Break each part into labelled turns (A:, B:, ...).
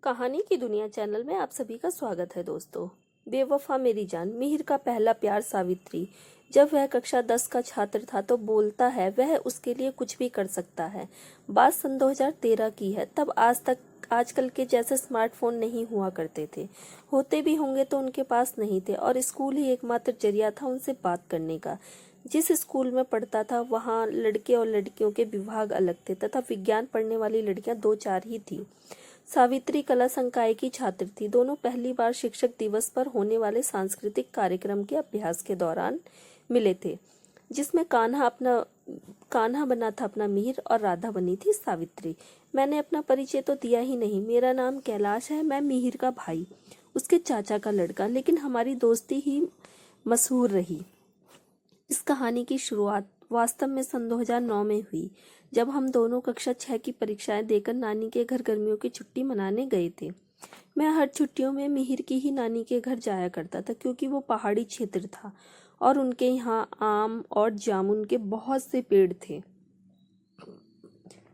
A: कहानी की दुनिया चैनल में आप सभी का स्वागत है दोस्तों। बेवफा मेरी जान, मिहिर का पहला प्यार सावित्री। जब वह कक्षा 10 का छात्र था तो बोलता है वह उसके लिए कुछ भी कर सकता है। बात सन 2013 की है। तब आजकल के जैसे स्मार्टफोन नहीं हुआ करते थे। होते भी होंगे तो उनके पास नहीं थे और स्कूल ही एकमात्र जरिया था उनसे बात करने का। जिस स्कूल में पढ़ता था वहाँ लड़के और लड़कियों के विभाग अलग थे तथा विज्ञान पढ़ने वाली लड़कियां 2-4 ही थी। सावित्री कला संकाय की छात्र थी। दोनों पहली बार शिक्षक दिवस पर होने वाले सांस्कृतिक कार्यक्रम के अभ्यास के दौरान मिले थे, जिसमें कान्हा बना था अपना मिहिर और राधा बनी थी सावित्री। मैंने अपना परिचय तो दिया ही नहीं। मेरा नाम कैलाश है, मैं मिहिर का भाई, उसके चाचा का लड़का। लेकिन हमारी दोस्ती ही मशहूर रही। इस कहानी की शुरुआत वास्तव में सन 2009 में हुई, जब हम दोनों कक्षा 6 की परीक्षाएं देकर नानी के घर गर्मियों की छुट्टी मनाने गए थे। मैं हर छुट्टियों में मिहिर की ही नानी के घर जाया करता था, क्योंकि वो पहाड़ी क्षेत्र था और उनके यहाँ आम और जामुन के बहुत से पेड़ थे।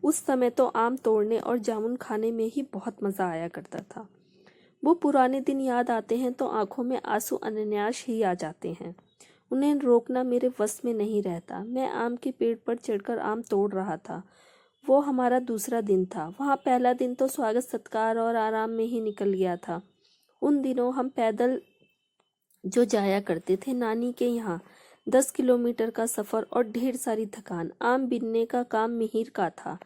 A: उस समय तो आम तोड़ने और जामुन खाने में ही बहुत मजा आया करता था। वो पुराने दिन याद आते हैं तो आंखों में आंसू अनायास ही आ जाते हैं। उन्हें रोकना मेरे वश में नहीं रहता। मैं आम के पेड़ पर चढ़कर आम तोड़ रहा था। वो हमारा दूसरा दिन था। वहाँ पहला दिन तो स्वागत सत्कार और आराम में ही निकल गया था। उन दिनों हम पैदल जो जाया करते थे नानी के यहाँ, 10 किलोमीटर का सफर और ढेर सारी थकान। आम बीनने का काम मिहिर का था।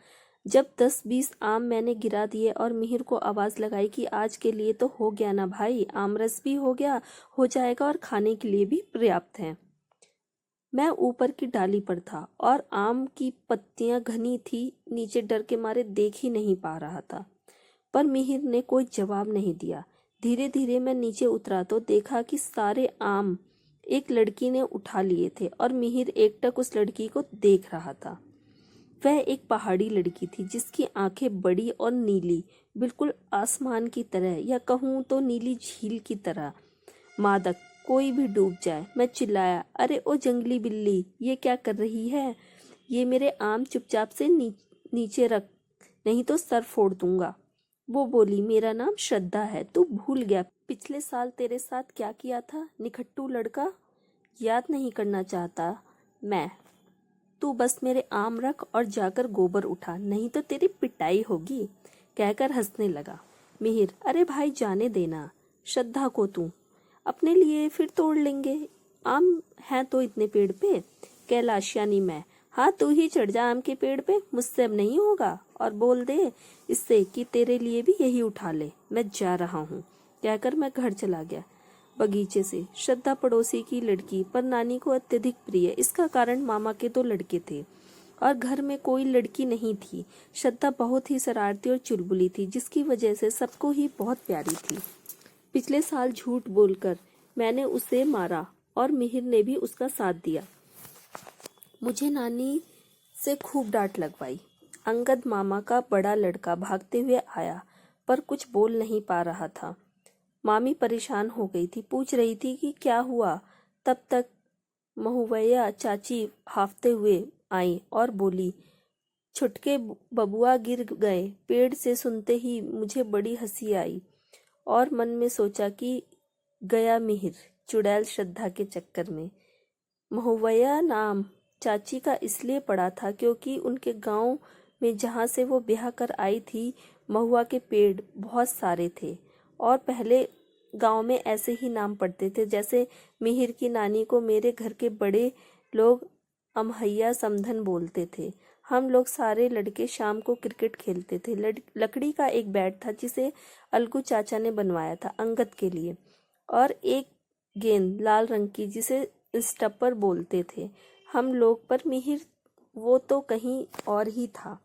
A: जब 10-20 आम मैंने गिरा दिए और मिहिर को आवाज लगाई कि आज के लिए तो हो गया ना भाई, आम रस भी हो जाएगा और खाने के लिए भी पर्याप्त है। मैं ऊपर की डाली पर था और आम की पत्तियां घनी थी। नीचे डर के मारे देख ही नहीं पा रहा था, पर मिहिर ने कोई जवाब नहीं दिया। धीरे धीरे मैं नीचे उतरा तो देखा कि सारे आम एक लड़की ने उठा लिए थे और मिहिर एकटक उस लड़की को देख रहा था। वह एक पहाड़ी लड़की थी जिसकी आंखें बड़ी और नीली, बिल्कुल आसमान की तरह, या कहूँ तो नीली झील की तरह मादक। कोई भी डूब जाए। मैं चिल्लाया, अरे ओ जंगली बिल्ली, ये क्या कर रही है? ये मेरे आम चुपचाप से नीचे रख, नहीं तो सर फोड़ दूंगा। वो बोली, मेरा नाम श्रद्धा है। तू भूल गया पिछले साल तेरे साथ क्या किया था, निखट्टू लड़का? याद नहीं करना चाहता मैं? तू बस मेरे आम रख और जाकर गोबर उठा, नहीं तो तेरी पिटाई होगी, कहकर हंसने लगा। मिहिर, अरे भाई जाने देना श्रद्धा को, तू अपने लिए फिर तोड़ लेंगे। आम हैं तो इतने पेड़ पे। कैलाश यानी मैं, हाँ तू ही चढ़ जा आम के पेड़ पे, मुझसे अब नहीं होगा। और बोल दे इससे कि तेरे लिए भी यही उठा ले, मैं जा रहा हूँ, कहकर मैं घर चला गया। बगीचे से श्रद्धा पड़ोसी की लड़की, पर नानी को अत्यधिक प्रिय। इसका कारण मामा के 2 लड़के थे और घर में कोई लड़की नहीं थी। श्रद्धा बहुत ही शरारती और चुलबुली थी, जिसकी वजह से सबको ही बहुत प्यारी थी। पिछले साल झूठ बोलकर मैंने उसे मारा और मिहिर ने भी उसका साथ दिया। मुझे नानी से खूब डांट लगवाई। अंगद मामा का बड़ा लड़का भागते हुए आया, पर कुछ बोल नहीं पा रहा था। मामी परेशान हो गई थी, पूछ रही थी कि क्या हुआ। तब तक महुवैया चाची हाफते हुए आई और बोली, छुटके बबुआ गिर गए। पेड़ से सुनते ही मुझे बड़ी हंसी आई और मन में सोचा कि गया मिहिर चुड़ैल श्रद्धा के चक्कर में। महुवैया नाम चाची का इसलिए पड़ा था क्योंकि उनके गांव में जहाँ से वो ब्याह कर आई थी, महुआ के पेड़ बहुत सारे थे और पहले गांव में ऐसे ही नाम पड़ते थे। जैसे मिहिर की नानी को मेरे घर के बड़े लोग अमहैया समधन बोलते थे। हम लोग सारे लड़के शाम को क्रिकेट खेलते थे। लकड़ी का एक बैट था जिसे अलगू चाचा ने बनवाया था अंगद के लिए, और एक गेंद लाल रंग की जिसे स्टप्पर बोलते थे हम लोग, पर मिहिर वो तो कहीं और ही था।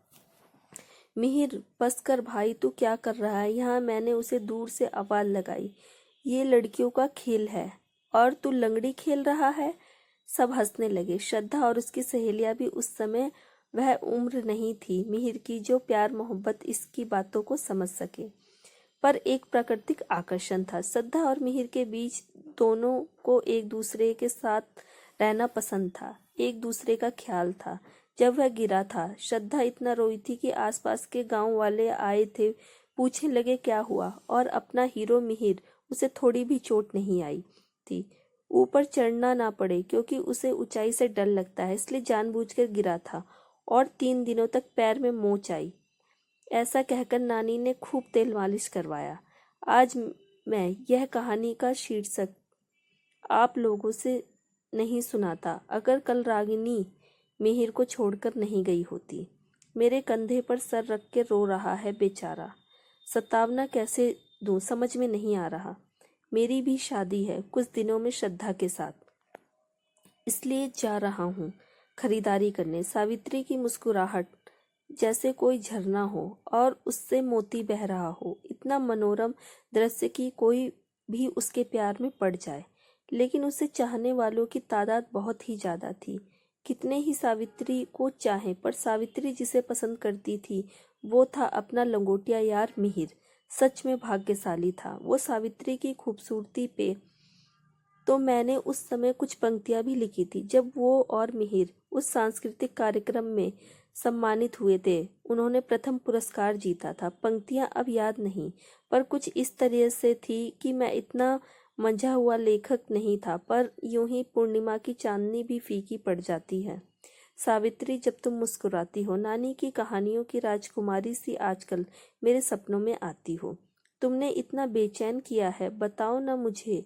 A: मिहिर, बस कर भाई, तू क्या कर रहा है यहाँ? मैंने उसे दूर से आवाज लगाई। ये लड़कियों का खेल है और तू लंगड़ी खेल रहा है। सब हंसने लगे। श्रद्धा और उसकी सहेलियां भी। उस समय वह उम्र नहीं थी मिहिर की जो प्यार मोहब्बत इसकी बातों को समझ सके, पर एक प्राकृतिक आकर्षण था। श्रद्धा और मिहिर के बीच दोनों को एक दूसरे के साथ रहना पसंद था, एक दूसरे का ख्याल था। जब वह गिरा था, श्रद्धा इतना रोई थी कि आसपास के गांव वाले आए थे। पूछने लगे क्या हुआ, और अपना हीरो मिहिर, उसे थोड़ी भी चोट नहीं आई थी। ऊपर चढ़ना ना पड़े क्योंकि उसे ऊंचाई से डर लगता है, इसलिए जानबूझकर गिरा था और 3 दिनों तक पैर में मोच आई। ऐसा कहकर नानी ने खूब तेल मालिश करवाया। आज मैं यह कहानी का शीर्षक आप लोगों से नहीं सुनाता अगर कल रागिनी मिहिर को छोड़कर नहीं गई होती। मेरे कंधे पर सर रख के रो रहा है बेचारा। सतावना कैसे दूं समझ में नहीं आ रहा। मेरी भी शादी है कुछ दिनों में श्रद्धा के साथ, इसलिए जा रहा हूँ खरीदारी करने। सावित्री की मुस्कुराहट जैसे कोई झरना हो और उससे मोती बह रहा हो, इतना मनोरम दृश्य कि कोई भी उसके प्यार में पड़ जाए। लेकिन उसे चाहने वालों की तादाद बहुत ही ज्यादा थी। कितने ही सावित्री को चाहें, पर सावित्री जिसे पसंद करती थी वो था अपना लंगोटिया यार मिहिर। सच में भाग्यशाली था वो सावित्री की खूबसूरती पे। तो मैंने उस समय कुछ पंक्तियां भी लिखी थी जब वो और मिहिर उस सांस्कृतिक कार्यक्रम में सम्मानित हुए थे। उन्होंने प्रथम पुरस्कार जीता था। पंक्तियां अब याद नहीं, पर कुछ इस तरह से थी कि मैं इतना मंझा हुआ लेखक नहीं था, पर यूं ही पूर्णिमा की चांदनी भी फीकी पड़ जाती है। सावित्री जब तुम मुस्कुराती हो, नानी की कहानियों की राजकुमारी सी आजकल मेरे सपनों में आती हो। तुमने इतना बेचैन किया है, बताओ ना मुझे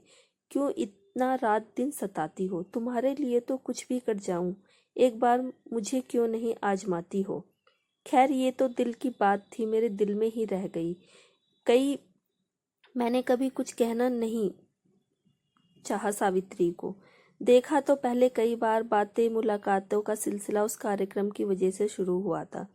A: क्यों इतना रात दिन सताती हो। तुम्हारे लिए तो कुछ भी कर जाऊं, एक बार मुझे क्यों नहीं आजमाती हो। खैर ये तो दिल की बात थी, मेरे दिल में ही रह गई। मैंने कभी कुछ कहना नहीं चाहा सावित्री को। देखा तो पहले कई बार बातें मुलाकातों का सिलसिला उस कार्यक्रम की वजह से शुरू हुआ था।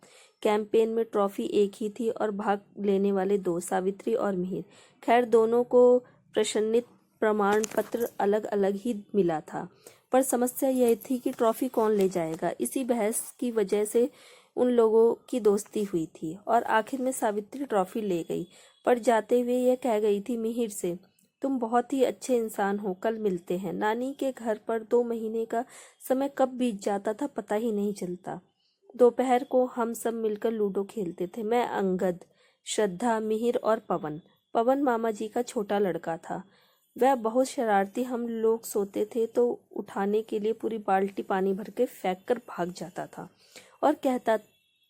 A: कैंपेन में ट्रॉफी एक ही थी और भाग लेने वाले 2, सावित्री और मिहिर। खैर दोनों को प्रशंसित प्रमाण पत्र अलग अलग ही मिला था, पर समस्या यह थी कि ट्रॉफी कौन ले जाएगा। इसी बहस की वजह से उन लोगों की दोस्ती हुई थी और आखिर में सावित्री ट्रॉफी ले गई, पर जाते हुए यह कह गई थी मिहिर से, तुम बहुत ही अच्छे इंसान हो, कल मिलते हैं। नानी के घर पर 2 महीने का समय कब बीत जाता था पता ही नहीं चलता। दोपहर को हम सब मिलकर लूडो खेलते थे। मैं, अंगद, श्रद्धा, मिहिर और पवन। पवन मामा जी का छोटा लड़का था। वह बहुत शरारती, हम लोग सोते थे तो उठाने के लिए पूरी बाल्टी पानी भर के फेंक कर भाग जाता था और कहता,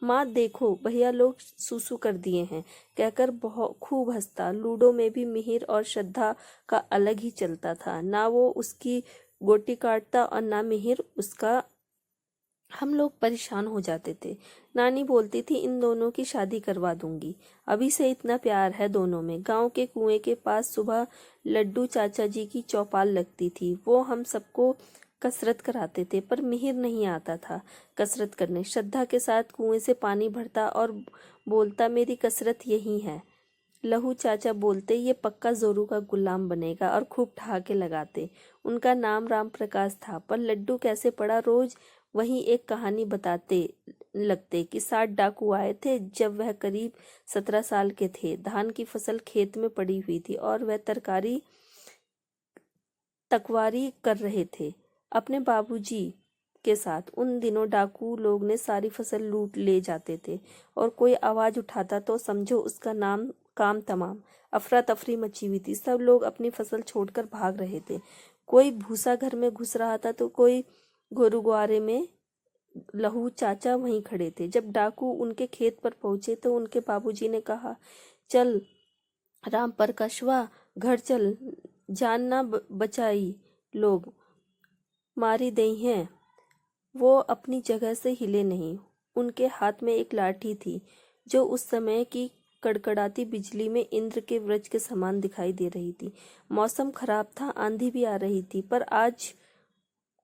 A: माँ देखो भैया लोग सुसु कर दिए हैं, कहकर बहुत खूब हंसता। लूडो में भी मिहिर और श्रद्धा का अलग ही चलता था। ना वो उसकी गोटी काटता और ना मिहिर उसका। हम लोग परेशान हो जाते थे। नानी बोलती थी इन दोनों की शादी करवा दूंगी, अभी से इतना प्यार है दोनों में। गांव के कुएं के पास सुबह लड्डू चाचा जी की चौपाल लगती थी, वो हम सबको कसरत कराते थे, पर मिहिर नहीं आता था कसरत करने। श्रद्धा के साथ कुएं से पानी भरता और बोलता मेरी कसरत यही है। लहू चाचा बोलते ये पक्का जोरू का गुलाम बनेगा और खूब ठहाके लगाते। उनका नाम राम प्रकाश था, पर लड्डू कैसे पड़ा रोज वहीं एक कहानी बताते लगते कि 60 डाकू आए थे जब वह करीब 17 साल के थे। धान की फसल खेत में पड़ी हुई थी और वह तकवारी कर रहे थे अपने बाबूजी के साथ। उन दिनों डाकू लोग ने सारी फसल लूट ले जाते थे और कोई आवाज उठाता तो समझो उसका नाम काम तमाम। अफरा तफरी मची हुई थी, सब लोग अपनी फसल छोड़कर भाग रहे थे। कोई भूसा घर में घुस रहा था तो कोई गुरुद्वारे में। लहू चाचा वहीं खड़े थे। जब डाकू उनके खेत पर पहुंचे तो उनके बाबूजी ने कहा, चल राम प्रकाशवा घर चल, जान ना बचाई लोग मारी दई हैं। वो अपनी जगह से हिले नहीं। उनके हाथ में एक लाठी थी जो उस समय की कड़कड़ाती बिजली में इंद्र के वज्र के समान दिखाई दे रही थी। मौसम खराब था, आंधी भी आ रही थी, पर आज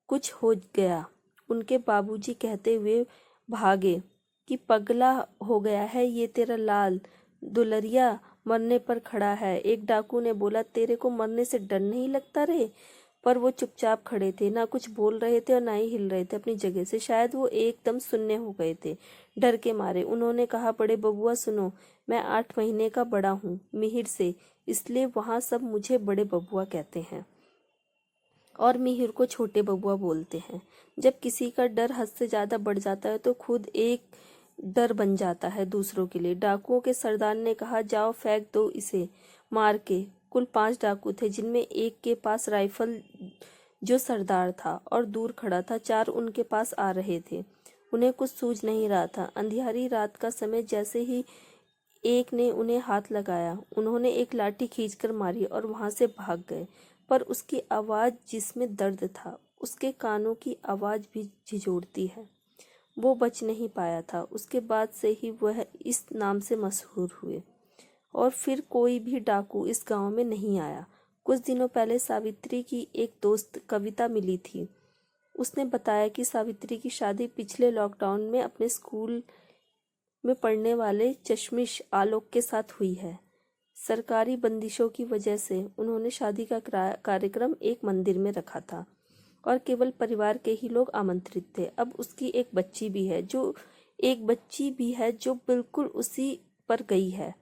A: कुछ हो गया। उनके बाबूजी कहते हुए भागे कि पगला हो गया है ये तेरा लाल, दुलरिया मरने पर खड़ा है। एक डाकू ने बोला, तेरे को मरने से डर नहीं लगता रे? पर वो चुपचाप खड़े थे, ना कुछ बोल रहे थे और ना ही हिल रहे थे अपनी जगह से। शायद वो एकदम सुन्ने हो गए थे डर के मारे। उन्होंने कहा, बड़े बबुआ सुनो, मैं 8 महीने का बड़ा हूँ मिहिर से, इसलिए वहाँ सब मुझे बड़े बबुआ कहते हैं और मिहिर को छोटे बबुआ बोलते हैं। जब किसी का डर हद से ज्यादा बढ़ जाता है तो खुद एक डर बन जाता है दूसरों के लिए। डाकुओं के सरदार ने कहा, जाओ फेंक दो इसे मार के। कुल 5 डाकू थे, जिनमें एक के पास राइफल जो सरदार था और दूर खड़ा था। 4 उनके पास आ रहे थे। उन्हें कुछ सूझ नहीं रहा था। अंधियारी रात का समय जैसे ही एक ने उन्हें हाथ लगाया, उन्होंने एक लाठी खींचकर मारी और वहां से भाग गए। पर उसकी आवाज जिसमें दर्द था, उसके कानों की आवाज भी झिझोड़ती है। वो बच नहीं पाया था। उसके बाद से ही वह इस नाम से मशहूर हुए और फिर कोई भी डाकू इस गांव में नहीं आया। कुछ दिनों पहले सावित्री की एक दोस्त कविता मिली थी। उसने बताया कि सावित्री की शादी पिछले लॉकडाउन में अपने स्कूल में पढ़ने वाले चश्मिश आलोक के साथ हुई है। सरकारी बंदिशों की वजह से उन्होंने शादी का कार्यक्रम एक मंदिर में रखा था और केवल परिवार के ही लोग आमंत्रित थे। अब उसकी एक बच्ची भी है जो बिल्कुल उसी पर गई है।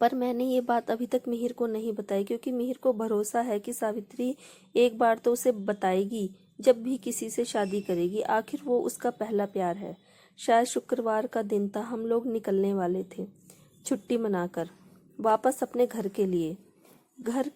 A: पर मैंने ये बात अभी तक मिहिर को नहीं बताई, क्योंकि मिहिर को भरोसा है कि सावित्री एक बार तो उसे बताएगी जब भी किसी से शादी करेगी। आखिर वो उसका पहला प्यार है। शायद शुक्रवार का दिन था। हम लोग निकलने वाले थे छुट्टी मनाकर वापस अपने घर के लिए। घर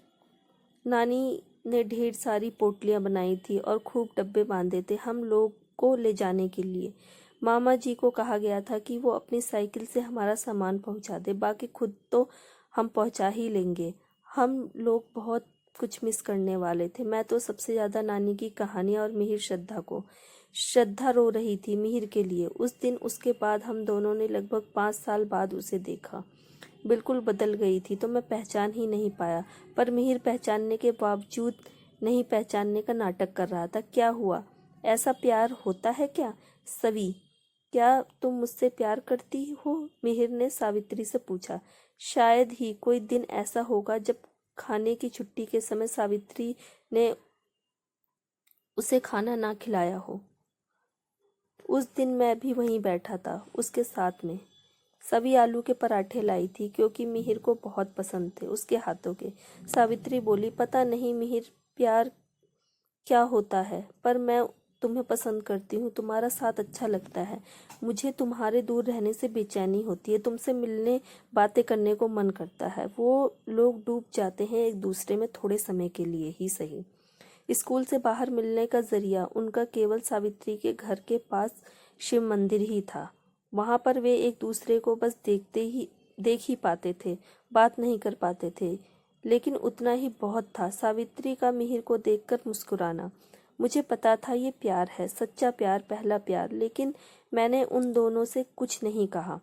A: नानी ने ढेर सारी पोटलियां बनाई थी और खूब डब्बे बांधे थे हम लोग को ले जाने के लिए। मामा जी को कहा गया था कि वो अपनी साइकिल से हमारा सामान पहुंचा दे, बाकी खुद तो हम पहुंचा ही लेंगे। हम लोग बहुत कुछ मिस करने वाले थे। मैं तो सबसे ज्यादा नानी की कहानी और मिहिर श्रद्धा को। श्रद्धा रो रही थी मिहिर के लिए। उस दिन उसके बाद हम दोनों ने लगभग 5 साल बाद उसे देखा। बिल्कुल बदल गई थी तो मैं पहचान ही नहीं पाया, पर मिहिर पहचानने के बावजूद नहीं पहचानने का नाटक कर रहा था। क्या हुआ? ऐसा प्यार होता है क्या? सवी, क्या तुम मुझसे प्यार करती हो? मिहिर ने सावित्री से पूछा। शायद ही कोई दिन ऐसा होगा जब खाने की छुट्टी के समय सावित्री ने उसे खाना ना खिलाया हो। उस दिन मैं भी वहीं बैठा था उसके साथ में। सभी आलू के पराठे लाई थी क्योंकि मिहिर को बहुत पसंद थे उसके हाथों के। सावित्री बोली, पता नहीं मिहिर, प्यार क्या होता है, पर मैं तुम्हें पसंद करती हूँ। तुम्हारा साथ अच्छा लगता है। मुझे तुम्हारे दूर रहने से बेचैनी होती है। तुमसे मिलने, बातें करने को मन करता है। वो लोग डूब जाते हैं एक दूसरे में, थोड़े समय के लिए ही सही। स्कूल से बाहर मिलने का जरिया उनका केवल सावित्री के घर के पास शिव मंदिर ही था। वहां पर वे एक दूसरे को बस देख ही पाते थे, बात नहीं कर पाते थे, लेकिन उतना ही बहुत था। सावित्री का मिहिर को देखकर मुस्कुराना। मुझे पता था ये प्यार है, सच्चा प्यार, पहला प्यार, लेकिन मैंने उन दोनों से कुछ नहीं कहा।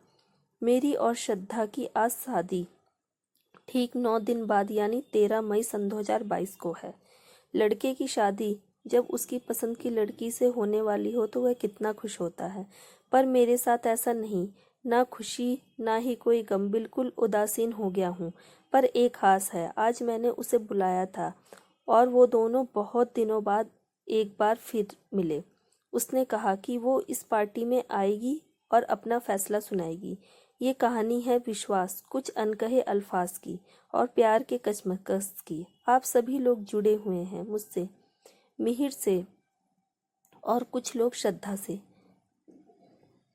A: मेरी और श्रद्धा की आज शादी ठीक 9 दिन बाद यानी 13 मई सन 2022 को है। लड़के की शादी जब उसकी पसंद की लड़की से होने वाली हो तो वह कितना खुश होता है, पर मेरे साथ ऐसा नहीं। ना खुशी ना ही कोई गम, बिल्कुल उदासीन हो गया हूँ। पर एक खास है, आज मैंने उसे बुलाया था और वो दोनों बहुत दिनों बाद एक बार फिर मिले। उसने कहा कि वो इस पार्टी में आएगी और अपना फैसला सुनाएगी। ये कहानी है विश्वास, कुछ अनकहे अल्फाज की और प्यार के कशमकश की। आप सभी लोग जुड़े हुए हैं मुझसे, मिहिर से और कुछ लोग श्रद्धा से,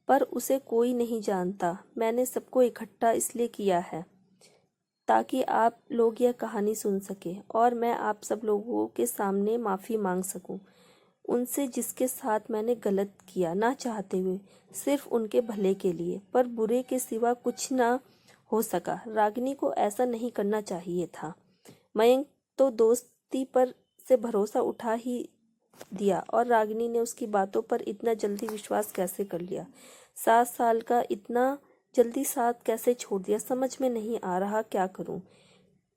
A: पर उसे कोई नहीं जानता। मैंने सबको इकट्ठा इसलिए किया है ताकि आप लोग यह कहानी सुन सके और मैं आप सब लोगों के सामने माफ़ी मांग सकूं उनसे जिसके साथ मैंने गलत किया, ना चाहते हुए, सिर्फ उनके भले के लिए, पर बुरे के सिवा कुछ ना हो सका। रागिनी को ऐसा नहीं करना चाहिए था। मयंक तो दोस्ती पर से भरोसा उठा ही दिया और रागिनी ने उसकी बातों पर इतना जल्दी विश्वास कैसे कर लिया? 7 साल का इतना जल्दी साथ कैसे छोड़ दिया? समझ में नहीं आ रहा क्या करूं,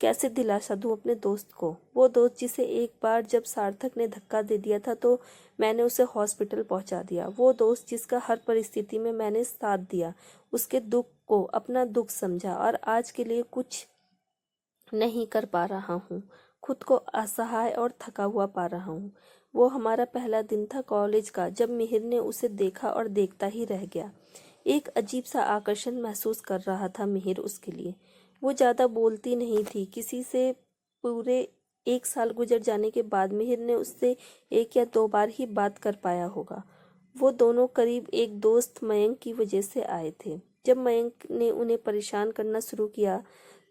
A: कैसे दिलासा दूं अपने दोस्त को। वो दोस्त जिसे एक बार जब सार्थक ने धक्का दे दिया था तो मैंने उसे हॉस्पिटल पहुंचा दिया। वो दोस्त जिसका हर परिस्थिति में मैंने साथ दिया, उसके दुख को अपना दुख समझा और आज के लिए कुछ नहीं कर पा रहा हूँ। खुद को असहाय और थका हुआ पा रहा हूँ। वो हमारा पहला दिन था कॉलेज का जब मिहिर ने उसे देखा और देखता ही रह गया। एक अजीब सा आकर्षण महसूस कर रहा था मिहिर उसके लिए। वो ज्यादा बोलती नहीं थी किसी से। पूरे 1 साल गुजर जाने के बाद मिहिर ने उससे 1 या 2 बार ही बात कर पाया होगा। वो दोनों करीब एक दोस्त मयंक की वजह से आए थे। जब मयंक ने उन्हें परेशान करना शुरू किया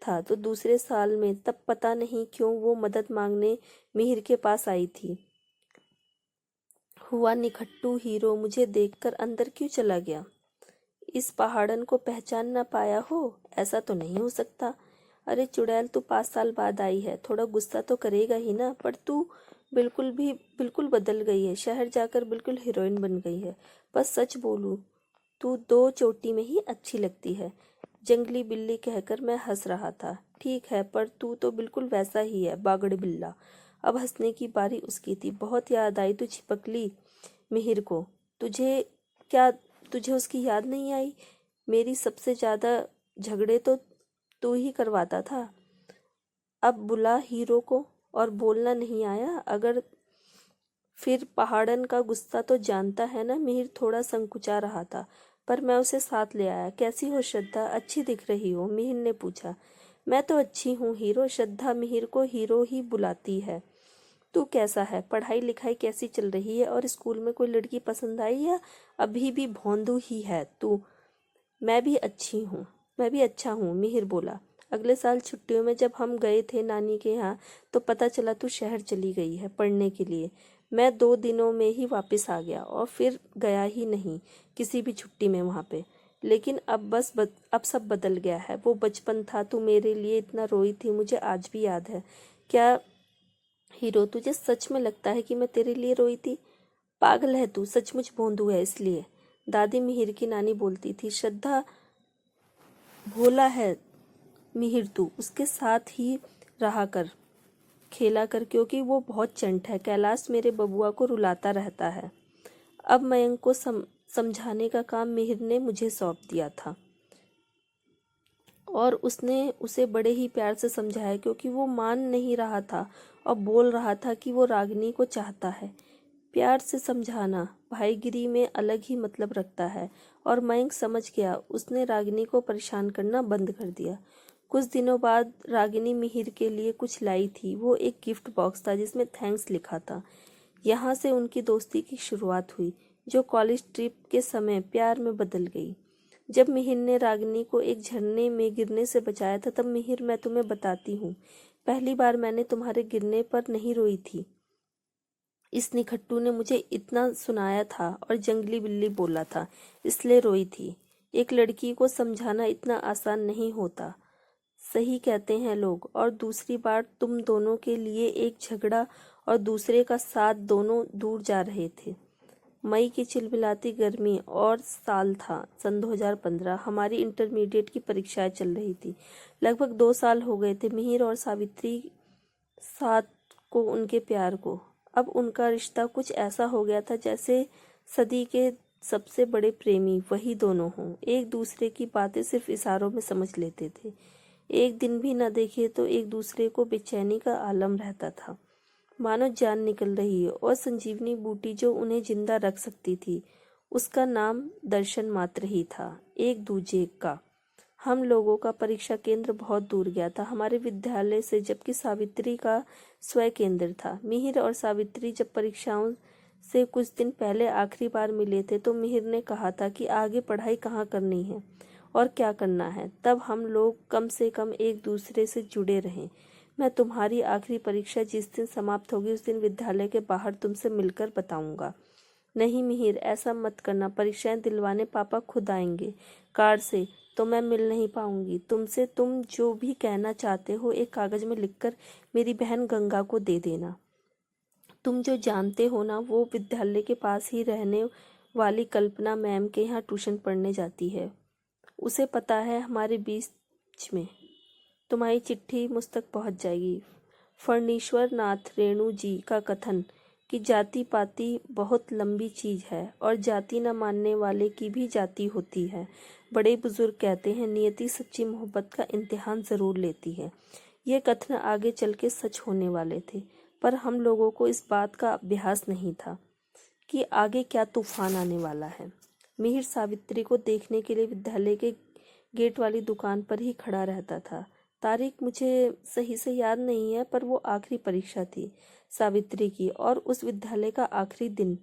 A: था तो दूसरे साल में, तब पता नहीं क्यों वो मदद मांगने मिहिर के पास आई थी। हुआ निखट्टू हीरो मुझे देखकर अंदर क्यों चला गया? इस पहाड़न को पहचान ना पाया हो? ऐसा तो नहीं हो सकता। अरे चुड़ैल, तू 5 साल बाद आई है, थोड़ा गुस्सा तो करेगा ही ना। पर तू बिल्कुल बदल गई है। शहर जाकर बिल्कुल हीरोइन बन गई है। बस सच बोलूं, तू 2 चोटी में ही अच्छी लगती है। जंगली बिल्ली कहकर मैं हंस रहा था। ठीक है, पर तू तो बिल्कुल वैसा ही है, बागड़ बिल्ला। अब हंसने की बारी उसकी थी। बहुत याद आई तू छिपकली मिहिर को। तुझे क्या तुझे उसकी याद नहीं आई? मेरी सबसे ज्यादा झगड़े तो तू ही करवाता था। अब बुला हीरो को। और बोलना नहीं आया? अगर फिर पहाड़न का गुस्सा तो जानता है ना। मिहिर थोड़ा संकुचा रहा था, पर मैं उसे साथ ले आया। कैसी हो श्रद्धा? अच्छी दिख रही हो, मिहिर ने पूछा। मैं तो अच्छी हूँ हीरो। श्रद्धा मिहिर को हीरो ही बुलाती है। तू कैसा है? पढ़ाई लिखाई कैसी चल रही है? और स्कूल में कोई लड़की पसंद आई या अभी भी भौंदू ही है तू? मैं भी अच्छा हूँ, मिहिर बोला। अगले साल छुट्टियों में जब हम गए थे नानी के यहाँ, तो पता चला तू शहर चली गई है पढ़ने के लिए। मैं 2 दिनों में ही वापस आ गया और फिर गया ही नहीं किसी भी छुट्टी में वहाँ पे। लेकिन अब सब बदल गया है। वो बचपन था, तू मेरे लिए इतना रोई थी, मुझे आज भी याद है। क्या हीरो, तुझे सच में लगता है कि मैं तेरे लिए रोई थी? पागल है तू, सचमुच भोंदू है इसलिए। दादी मिहिर की नानी बोलती थी। श्रद्धा, भोला है मिहिर, तू उसके साथ ही रहा कर, खेला कर, क्योंकि वो बहुत चंट है। कैलाश मेरे बबुआ को रुलाता रहता है। अब मयंक को समझाने का काम मिहिर ने मुझे सौंप दिया था और उसने उसे बड़े ही प्यार से समझाया, क्योंकि वो मान नहीं रहा था और बोल रहा था कि वो रागिनी को चाहता है। प्यार से समझाना भाईगिरी में अलग ही मतलब रखता है और मयंक समझ गया। उसने रागिनी को परेशान करना बंद कर दिया। कुछ दिनों बाद रागिनी मिहिर के लिए कुछ लाई थी। वो एक गिफ्ट बॉक्स था जिसमें थैंक्स लिखा था। यहाँ से उनकी दोस्ती की शुरुआत हुई, जो कॉलेज ट्रिप के समय प्यार में बदल गई। जब मिहिर ने रागिनी को एक झरने में गिरने से बचाया था, तब मिहिर, मैं तुम्हें बताती हूँ, पहली बार मैंने तुम्हारे गिरने पर नहीं रोई थी। इस निखट्टू ने मुझे इतना सुनाया था और जंगली बिल्ली बोला था, इसलिए रोई थी। एक लड़की को समझाना इतना आसान नहीं होता। सही कहते हैं लोग। और दूसरी बार तुम दोनों के लिए एक झगड़ा और दूसरे का साथ, दोनों दूर जा रहे थे। मई की चिलमिलाती गर्मी और साल था सन 2015। हमारी इंटरमीडिएट की परीक्षाएं चल रही थी। लगभग 2 साल हो गए थे मिहिर और सावित्री साथ को, उनके प्यार को। अब उनका रिश्ता कुछ ऐसा हो गया था जैसे सदी के सबसे बड़े प्रेमी वही दोनों हों। एक दूसरे की बातें सिर्फ इशारों में समझ लेते थे। एक दिन भी न देखे तो एक दूसरे को बेचैनी का आलम रहता था, मानो जान निकल रही है। और संजीवनी बूटी जो उन्हें जिंदा रख सकती थी, उसका नाम दर्शन मात्र ही था, एक दूजे का। हम लोगों का परीक्षा केंद्र बहुत दूर गया था हमारे विद्यालय से, जबकि सावित्री का स्वयं केंद्र था। मिहिर और सावित्री जब परीक्षाओं से कुछ दिन पहले आखिरी बार मिले थे, तो मिहिर ने कहा था कि आगे पढ़ाई कहाँ करनी है और क्या करना है। तब हम लोग कम से कम एक दूसरे से जुड़े रहें। मैं तुम्हारी आखिरी परीक्षा जिस दिन समाप्त होगी, उस दिन विद्यालय के बाहर तुमसे मिलकर बताऊंगा। नहीं मिहिर, ऐसा मत करना। परीक्षाएं दिलवाने पापा खुद आएंगे कार से, तो मैं मिल नहीं पाऊंगी तुमसे। तुम जो भी कहना चाहते हो एक कागज में लिखकर मेरी बहन गंगा को दे देना। तुम जो जानते हो ना, वो विद्यालय के पास ही रहने वाली कल्पना मैम के यहाँ ट्यूशन पढ़ने जाती है। उसे पता है हमारे बीच में तुम्हारी चिट्ठी मुझ तक पहुंच जाएगी। फणीश्वर नाथ रेणु जी का कथन कि जाति पाति बहुत लंबी चीज है और जाति न मानने वाले की भी जाति होती है। बड़े बुजुर्ग कहते हैं, नियति सच्ची मोहब्बत का इम्तिहान जरूर लेती है। ये कथन आगे चल के सच होने वाले थे, पर हम लोगों को इस बात का अभ्यास नहीं था कि आगे क्या तूफान आने वाला है। मिहिर सावित्री को देखने के लिए विद्यालय के गेट वाली दुकान पर ही खड़ा रहता था। तारीख मुझे सही से याद नहीं है, पर वो आखिरी परीक्षा थी सावित्री की और उस विद्यालय का आखिरी दिन।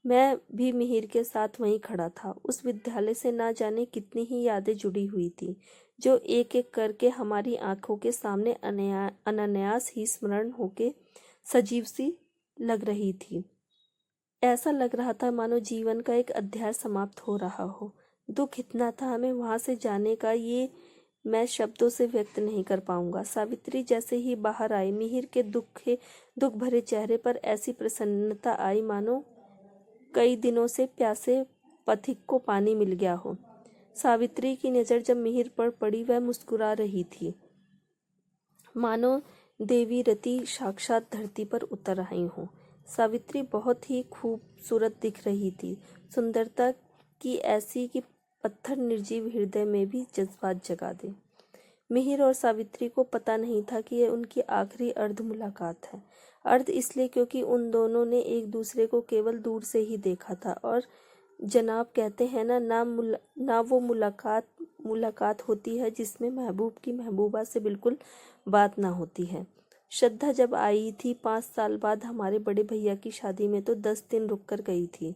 A: मैं भी मिहिर के साथ वहीं खड़ा था। उस विद्यालय से ना जाने कितनी ही यादें जुड़ी हुई थी, जो एक एक करके हमारी आंखों के सामने अनायास ही स्मरण होके सजीव सी लग रही थी। ऐसा लग रहा था मानो जीवन का एक अध्याय समाप्त हो रहा हो। दुख इतना था हमें वहां से जाने का, ये मैं शब्दों से व्यक्त नहीं कर पाऊंगा। सावित्री जैसे ही बाहर आई, मिहिर के दुख भरे चेहरे पर ऐसी प्रसन्नता आई मानो कई दिनों से प्यासे पथिक को पानी मिल गया हो। सावित्री की नज़र जब मिहिर पर पड़ी, वह मुस्कुरा रही थी, मानो देवी रति साक्षात धरती पर उतर आई हो। सावित्री बहुत ही खूबसूरत दिख रही थी, सुंदरता की ऐसी कि पत्थर निर्जीव हृदय में भी जज्बात जगा दे। मिहिर और सावित्री को पता नहीं था कि यह उनकी आखिरी अर्ध मुलाकात है। अर्ध इसलिए क्योंकि उन दोनों ने एक दूसरे को केवल दूर से ही देखा था, और जनाब कहते हैं ना वो मुलाकात होती है जिसमें महबूब की महबूबा से बिल्कुल बात ना होती है। श्रद्धा जब आई थी 5 साल बाद हमारे बड़े भैया की शादी में, तो 10 दिन रुक कर गई थी।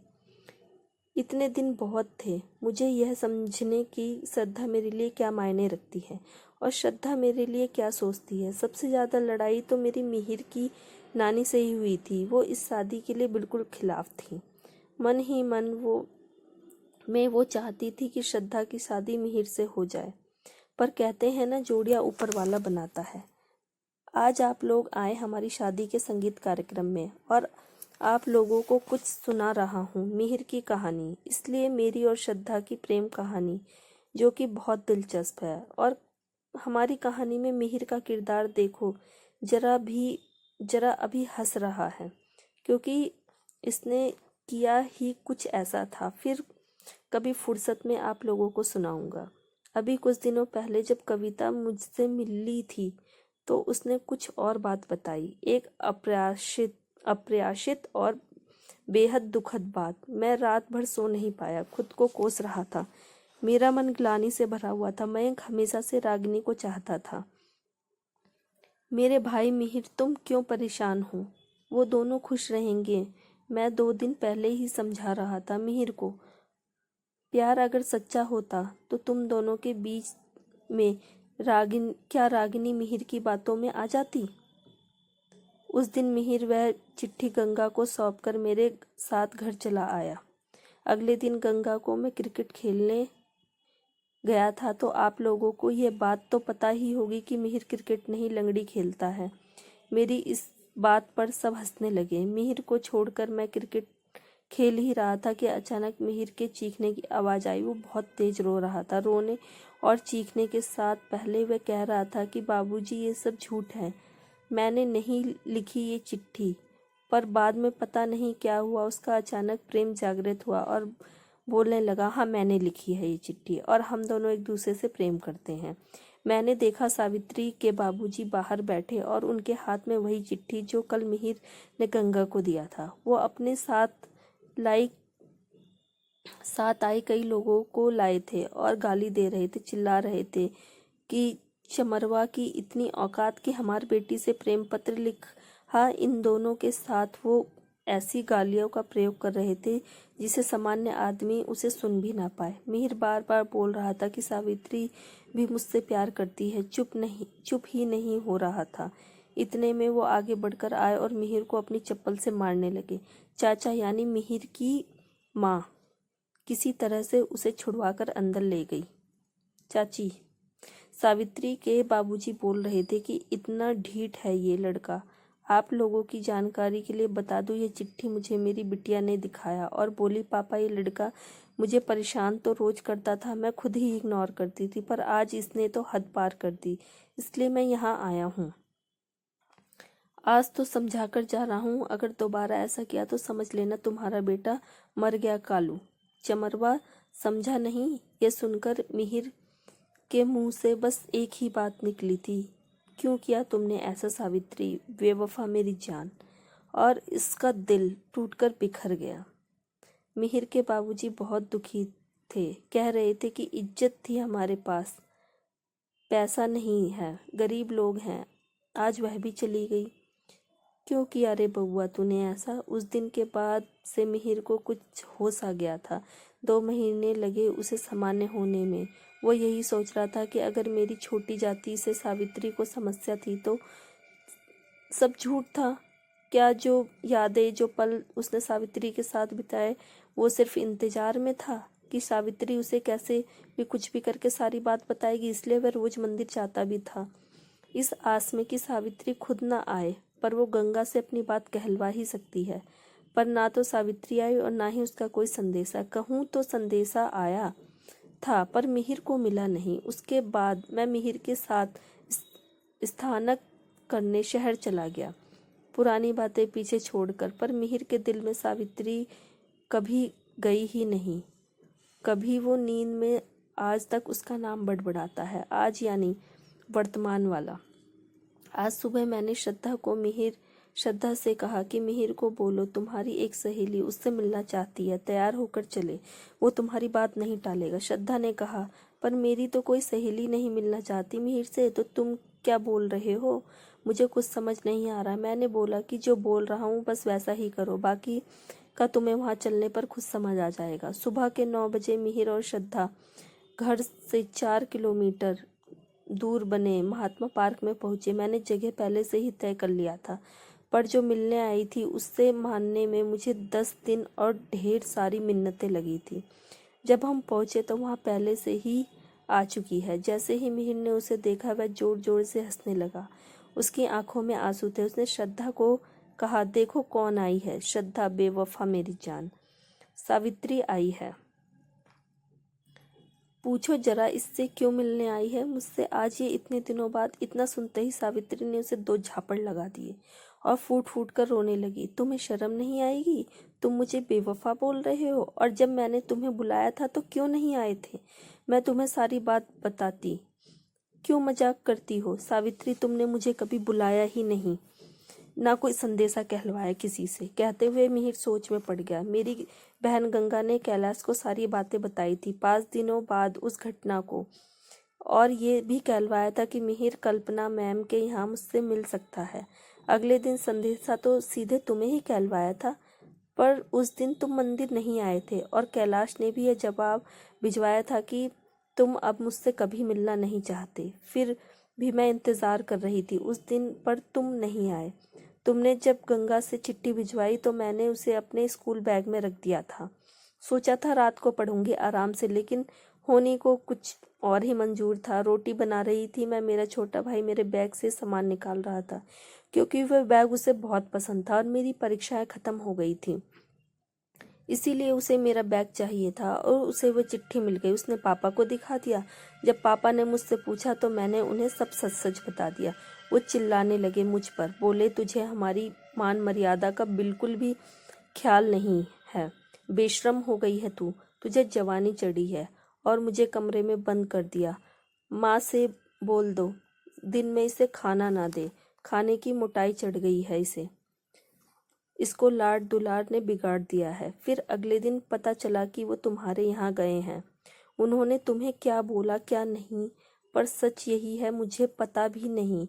A: इतने दिन बहुत थे मुझे यह समझने की श्रद्धा मेरे लिए क्या मायने रखती है और श्रद्धा मेरे लिए क्या सोचती है। सबसे ज़्यादा लड़ाई तो मेरी मिहिर की नानी से ही हुई थी। वो इस शादी के लिए बिल्कुल खिलाफ थी। मन ही मन वो चाहती थी कि श्रद्धा की शादी मिहिर से हो जाए, पर कहते हैं ना, जोड़ियां ऊपर वाला बनाता है। आज आप लोग आए हमारी शादी के संगीत कार्यक्रम में, और आप लोगों को कुछ सुना रहा हूँ मिहिर की कहानी, इसलिए मेरी और श्रद्धा की प्रेम कहानी, जो कि बहुत दिलचस्प है। और हमारी कहानी में मिहिर का किरदार देखो, जरा अभी हंस रहा है, क्योंकि इसने किया ही कुछ ऐसा था। फिर कभी फुर्सत में आप लोगों को सुनाऊंगा। अभी कुछ दिनों पहले जब कविता मुझसे मिली थी, तो उसने कुछ और बात बताई, एक अप्रत्याशित और बेहद दुखद बात। मैं रात भर सो नहीं पाया, खुद को कोस रहा था। मेरा मन ग्लानि से भरा हुआ था। मयंक हमेशा से रागिनी को चाहता था। मेरे भाई मिहिर, तुम क्यों परेशान हो? वो दोनों खुश रहेंगे। मैं 2 दिन पहले ही समझा रहा था मिहिर को। प्यार अगर सच्चा होता तो तुम दोनों के बीच में रागिनी मिहिर की बातों में आ जाती। उस दिन मिहिर वह चिट्ठी गंगा को सौंपकर मेरे साथ घर चला आया। अगले दिन गंगा को मैं क्रिकेट खेलने गया था, तो आप लोगों को यह बात तो पता ही होगी कि मिहिर क्रिकेट नहीं लंगड़ी खेलता है। मेरी इस बात पर सब हंसने लगे। मिहिर को छोड़कर मैं क्रिकेट खेल ही रहा था कि अचानक मिहिर के चीखने की आवाज़ आई। वो बहुत तेज रो रहा था। रोने और चीखने के साथ पहले वह कह रहा था कि बाबूजी, ये सब झूठ है, मैंने नहीं लिखी ये चिट्ठी। पर बाद में पता नहीं क्या हुआ, उसका अचानक प्रेम जागृत हुआ और बोलने लगा, हाँ मैंने लिखी है ये चिट्ठी, और हम दोनों एक दूसरे से प्रेम करते हैं। मैंने देखा सावित्री के बाबूजी बाहर बैठे और उनके हाथ में वही चिट्ठी जो कल मिहिर ने गंगा को दिया था। वो अपने साथ आए कई लोगों को लाए थे और गाली दे रहे थे, चिल्ला रहे थे कि चमरवा की इतनी औकात कि हमारी बेटी से प्रेम पत्र लिखा। इन दोनों के साथ वो ऐसी गालियों का प्रयोग कर रहे थे जिसे सामान्य आदमी उसे सुन भी ना पाए। मिहिर बार बार बोल रहा था कि सावित्री भी मुझसे प्यार करती है। चुप ही नहीं हो रहा था। इतने में वो आगे बढ़कर आए और मिहिर को अपनी चप्पल से मारने लगे। चाचा यानी मिहिर की माँ किसी तरह से उसे छुड़वाकर अंदर ले गई। चाची, सावित्री के बाबूजी बोल रहे थे कि इतना ढीठ है ये लड़का। आप लोगों की जानकारी के लिए बता दूं, ये चिट्ठी मुझे मेरी बिटिया ने दिखाया और बोली, पापा ये लड़का मुझे परेशान तो रोज करता था, मैं खुद ही इग्नोर करती थी, पर आज इसने तो हद पार कर दी, इसलिए मैं यहाँ आया हूँ। आज तो समझा कर जा रहा हूँ, अगर दोबारा ऐसा किया तो समझ लेना तुम्हारा बेटा मर गया। कालू चमरवा समझा नहीं? यह सुनकर मिहिर के मुंह से बस एक ही बात निकली थी, क्यों किया तुमने ऐसा सावित्री, बेवफा मेरी जान। और इसका दिल टूटकर बिखर गया। मिहिर के बाबूजी बहुत दुखी थे। कह रहे थे कि इज्जत थी हमारे पास, पैसा नहीं है, गरीब लोग हैं। आज वह भी चली गई। क्यों किया रे बउआ तूने ऐसा? उस दिन के बाद से मिहिर को कुछ होश आ गया था। 2 महीने लगे उसे सामान्य होने में। वो यही सोच रहा था कि अगर मेरी छोटी जाति से सावित्री को समस्या थी तो सब झूठ था क्या? जो यादें, जो पल उसने सावित्री के साथ बिताए, वो सिर्फ इंतजार में था कि सावित्री उसे कैसे भी कुछ भी करके सारी बात बताएगी। इसलिए वह रोज मंदिर जाता भी था, इस आस में कि सावित्री खुद न आए, पर वो गंगा से अपनी बात कहलवा ही सकती है। पर ना तो सावित्री आई और ना ही उसका कोई संदेशा। कहूँ तो संदेशा आया था पर मिहिर को मिला नहीं। उसके बाद मैं मिहिर के साथ स्थानक करने शहर चला गया, पुरानी बातें पीछे छोड़कर। पर मिहिर के दिल में सावित्री कभी गई ही नहीं। कभी वो नींद में आज तक उसका नाम बड़बड़ाता है। आज यानी वर्तमान वाला। आज सुबह मैंने श्रद्धा से कहा कि मिहिर को बोलो तुम्हारी एक सहेली उससे मिलना चाहती है, तैयार होकर चले, वो तुम्हारी बात नहीं टालेगा। श्रद्धा ने कहा, पर मेरी तो कोई सहेली नहीं मिलना चाहती मिहिर से। तो तुम क्या बोल रहे हो? मुझे कुछ समझ नहीं आ रहा। मैंने बोला कि जो बोल रहा हूँ बस वैसा ही करो, बाकी का तुम्हें वहाँ चलने पर खुद समझ आ जाएगा। सुबह के 9 बजे मिहिर और श्रद्धा घर से 4 किलोमीटर दूर बने महात्मा पार्क में पहुंचे। मैंने जगह पहले से ही तय कर लिया था, पर जो मिलने आई थी उससे मानने में मुझे 10 दिन और ढेर सारी मिन्नतें लगी थी। जब हम पहुंचे तो वहाँ पहले से ही आ चुकी है। जैसे ही मिहिर ने उसे देखा वह जोर जोर से हंसने लगा। उसकी आंखों में आंसू थे। उसने श्रद्धा को कहा, देखो कौन आई है। श्रद्धा, बेवफा मेरी जान, सावित्री आई है। पूछो जरा इससे क्यों मिलने आई है मुझसे आज ये इतने दिनों बाद? इतना सुनते ही सावित्री ने उसे 2 झापड़ लगा दिए और फूट फूट कर रोने लगी। तुम्हें शर्म नहीं आएगी? तुम मुझे बेवफा बोल रहे हो? और जब मैंने तुम्हें बुलाया था तो क्यों नहीं आए थे? मैं तुम्हें सारी बात बताती। क्यों मजाक करती हो सावित्री? तुमने मुझे कभी बुलाया ही नहीं, ना कोई संदेशा कहलवाया किसी से। कहते हुए मिहिर सोच में पड़ गया। मेरी बहन गंगा ने कैलाश को सारी बातें बताई थी 5 दिनों बाद उस घटना को, और ये भी कहलवाया था कि मिहिर कल्पना मैम के यहाँ मुझसे मिल सकता है। अगले दिन संदेशा तो सीधे तुम्हें ही कहलवाया था, पर उस दिन तुम मंदिर नहीं आए थे और कैलाश ने भी यह जवाब भिजवाया था कि तुम अब मुझसे कभी मिलना नहीं चाहते। फिर भी मैं इंतज़ार कर रही थी उस दिन, पर तुम नहीं आए। तुमने जब गंगा से चिट्ठी भिजवाई तो मैंने उसे अपने स्कूल बैग में रख दिया था। सोचा था रात को पढ़ूंगी आराम से, लेकिन होनी को कुछ और ही मंजूर था। रोटी बना रही थी मैं, मेरा छोटा भाई मेरे बैग से सामान निकाल रहा था, क्योंकि वह बैग उसे बहुत पसंद था और मेरी परीक्षाएं खत्म हो गई थी, इसीलिए उसे मेरा बैग चाहिए था। और उसे वह चिट्ठी मिल गई। उसने पापा को दिखा दिया। जब पापा ने मुझसे पूछा तो मैंने उन्हें सब सच सच बता दिया। वो चिल्लाने लगे मुझ पर, बोले तुझे हमारी मान मर्यादा का बिल्कुल भी ख्याल नहीं है, बेशर्म हो गई है तू, तुझे जवानी चढ़ी है। और मुझे कमरे में बंद कर दिया। माँ से बोल दो दिन में इसे खाना ना दे, खाने की मोटाई चढ़ गई है इसे, इसको लाड दुलार ने बिगाड़ दिया है। फिर अगले दिन पता चला कि वो तुम्हारे यहाँ गए हैं। उन्होंने तुम्हें क्या बोला क्या नहीं, पर सच यही है मुझे पता भी नहीं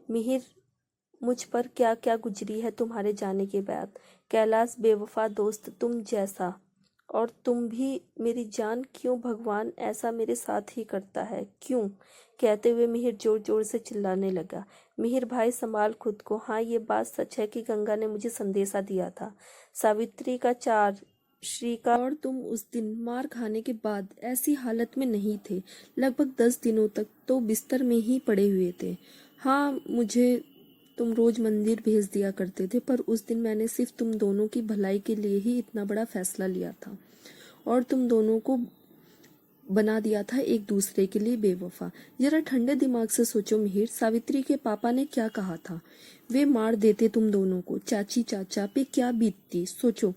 A: मिहिर मुझ पर क्या क्या गुजरी है तुम्हारे जाने के बाद। कैलाश बेवफा दोस्त तुम जैसा, और तुम भी मेरी जान, क्यों भगवान ऐसा मेरे साथ ही करता है, क्यों? कहते हुए मिहिर जोर जोर से चिल्लाने लगा। मिहिर भाई संभाल खुद को। हाँ ये बात सच है कि गंगा ने मुझे संदेशा दिया था सावित्री का 4 श्री का, और तुम उस दिन मार खाने के बाद ऐसी हालत में नहीं थे। लगभग 10 दिनों तक तो बिस्तर में ही पड़े हुए थे। हाँ मुझे तुम रोज मंदिर भेज दिया करते थे, पर उस दिन मैंने सिर्फ तुम दोनों की भलाई के लिए ही इतना बड़ा फैसला लिया था और तुम दोनों को बना दिया था एक दूसरे के लिए बेवफा। जरा ठंडे दिमाग से सोचो मिहिर, सावित्री के पापा ने क्या कहा था? वे मार देते तुम दोनों को। चाची चाचा पे क्या बीतती सोचो।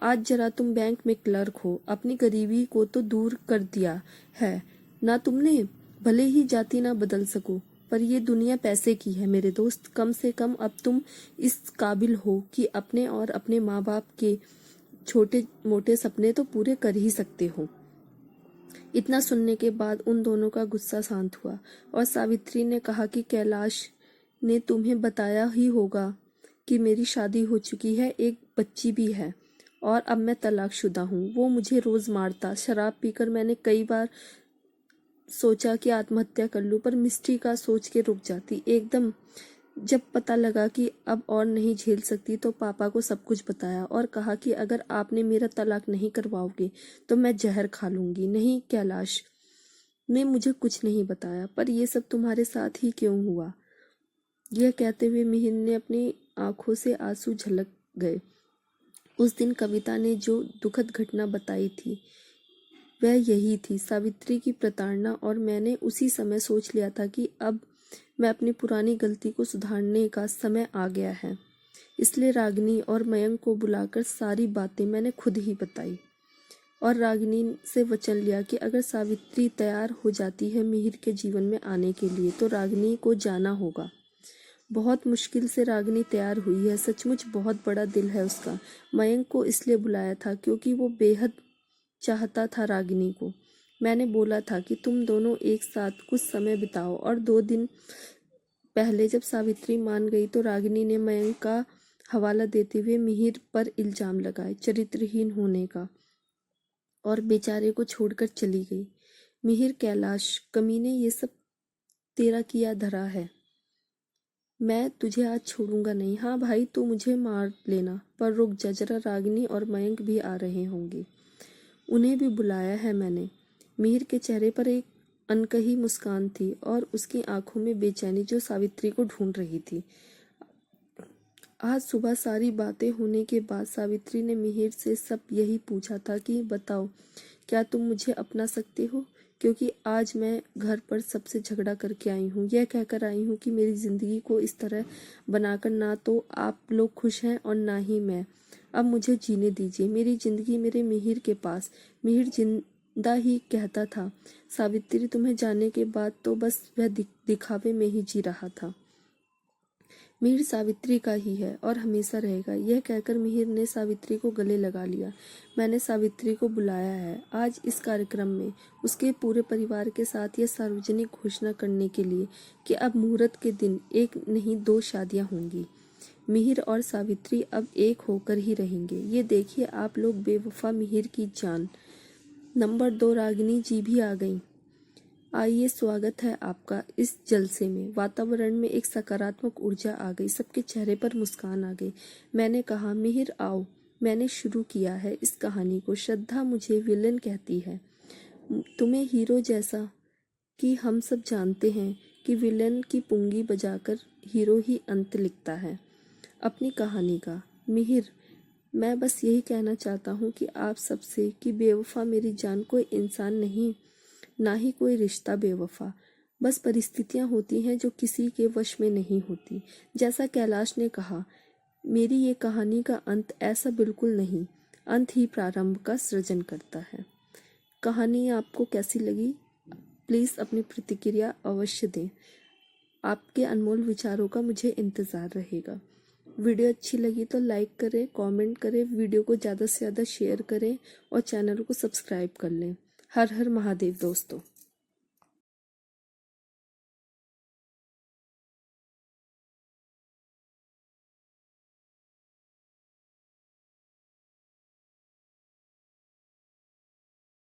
A: आज जरा तुम बैंक में क्लर्क हो, अपनी गरीबी को तो दूर कर दिया है ना तुमने। भले ही जाति ना बदल सको, पर ये दुनिया पैसे की है मेरे दोस्त। कम से कम अब तुम इस काबिल हो कि अपने और अपने माँ बाप के छोटे मोटे सपने तो पूरे कर ही सकते हो। इतना सुनने के बाद उन दोनों का गुस्सा शांत हुआ और सावित्री ने कहा कि कैलाश ने तुम्हें बताया ही होगा कि मेरी शादी हो चुकी है, एक बच्ची भी है और अब मैं तलाकशुदा हूँ। वो मुझे रोज़ मारता। शराब पीकर मैंने कई बार सोचा कि आत्महत्या कर लूँ, पर मिस्ट्री का सोच के रुक जाती। एकदम जब पता लगा कि अब और नहीं झेल सकती तो पापा को सब कुछ बताया और कहा कि अगर आपने मेरा तलाक नहीं करवाओगे तो मैं जहर खा लूँगी। नहीं, कैलाश ने मुझे कुछ नहीं बताया, पर यह सब तुम्हारे साथ ही क्यों हुआ? यह कहते हुए मिहिर ने अपनी आंखों से आंसू झलक गए। उस दिन कविता ने जो दुखद घटना बताई थी वह यही थी, सावित्री की प्रताड़ना, और मैंने उसी समय सोच लिया था कि अब मैं अपनी पुरानी गलती को सुधारने का समय आ गया है। इसलिए रागिनी और मयंक को बुलाकर सारी बातें मैंने खुद ही बताई और रागिनी से वचन लिया कि अगर सावित्री तैयार हो जाती है मिहिर के जीवन में आने के लिए तो रागिनी को जाना होगा। बहुत मुश्किल से रागिनी तैयार हुई है। सचमुच बहुत बड़ा दिल है उसका। मयंक को इसलिए बुलाया था क्योंकि वो बेहद चाहता था रागिनी को। मैंने बोला था कि तुम दोनों एक साथ कुछ समय बिताओ, और 2 दिन पहले जब सावित्री मान गई तो रागिनी ने मयंक का हवाला देते हुए मिहिर पर इल्जाम लगाए चरित्रहीन होने का और बेचारे को छोड़कर चली गई। मिहिर, कैलाश कमीने, ये सब तेरा किया धरा है। मैं तुझे आज छोड़ूंगा नहीं। हाँ भाई, तू मुझे मार लेना, पर रुक जा जरा, रागिनी और मयंक भी आ रहे होंगे, उन्हें भी बुलाया है मैंने। मिहिर के चेहरे पर एक अनकही मुस्कान थी और उसकी आंखों में बेचैनी जो सावित्री को ढूंढ रही थी। आज सुबह सारी बातें होने के बाद सावित्री ने मिहिर से सब यही पूछा था कि बताओ, क्या तुम मुझे अपना सकते हो? क्योंकि आज मैं घर पर सबसे झगड़ा करके आई हूँ। यह कहकर आई हूँ कि मेरी ज़िंदगी को इस तरह बनाकर ना तो आप लोग खुश हैं और ना ही मैं। अब मुझे जीने दीजिए मेरी ज़िंदगी मेरे मिहिर के पास। मिहिर जिंदा ही कहता था, सावित्री तुम्हें जाने के बाद तो बस वह दिखावे में ही जी रहा था। मिहिर सावित्री का ही है और हमेशा रहेगा। यह कहकर मिहिर ने सावित्री को गले लगा लिया। मैंने सावित्री को बुलाया है आज इस कार्यक्रम में उसके पूरे परिवार के साथ यह सार्वजनिक घोषणा करने के लिए कि अब मुहूर्त के दिन एक नहीं 2 शादियां होंगी। मिहिर और सावित्री अब एक होकर ही रहेंगे। ये देखिए आप लोग, बेवफा मिहिर की जान। नंबर 2 रागिनी जी भी आ गई। आइए, स्वागत है आपका इस जलसे में। वातावरण में एक सकारात्मक ऊर्जा आ गई, सबके चेहरे पर मुस्कान आ गई। मैंने कहा, मिहिर आओ, मैंने शुरू किया है इस कहानी को। श्रद्धा मुझे विलेन कहती है, तुम्हें हीरो, जैसा कि हम सब जानते हैं कि विलेन की पुंगी बजाकर हीरो ही अंत लिखता है अपनी कहानी का। मिहिर, मैं बस यही कहना चाहता हूँ कि आप सबसे कि बेवफा मेरी जान कोई इंसान नहीं, ना ही कोई रिश्ता बेवफा। बस परिस्थितियां होती हैं जो किसी के वश में नहीं होती। जैसा कैलाश ने कहा, मेरी ये कहानी का अंत ऐसा बिल्कुल नहीं, अंत ही प्रारंभ का सृजन करता है। कहानी आपको कैसी लगी? प्लीज़ अपनी प्रतिक्रिया अवश्य दें। आपके अनमोल विचारों का मुझे इंतज़ार रहेगा। वीडियो अच्छी लगी तो लाइक करें, कमेंट करें, वीडियो को ज़्यादा से ज़्यादा शेयर करें और चैनल को सब्सक्राइब कर लें। हर हर महादेव दोस्तों।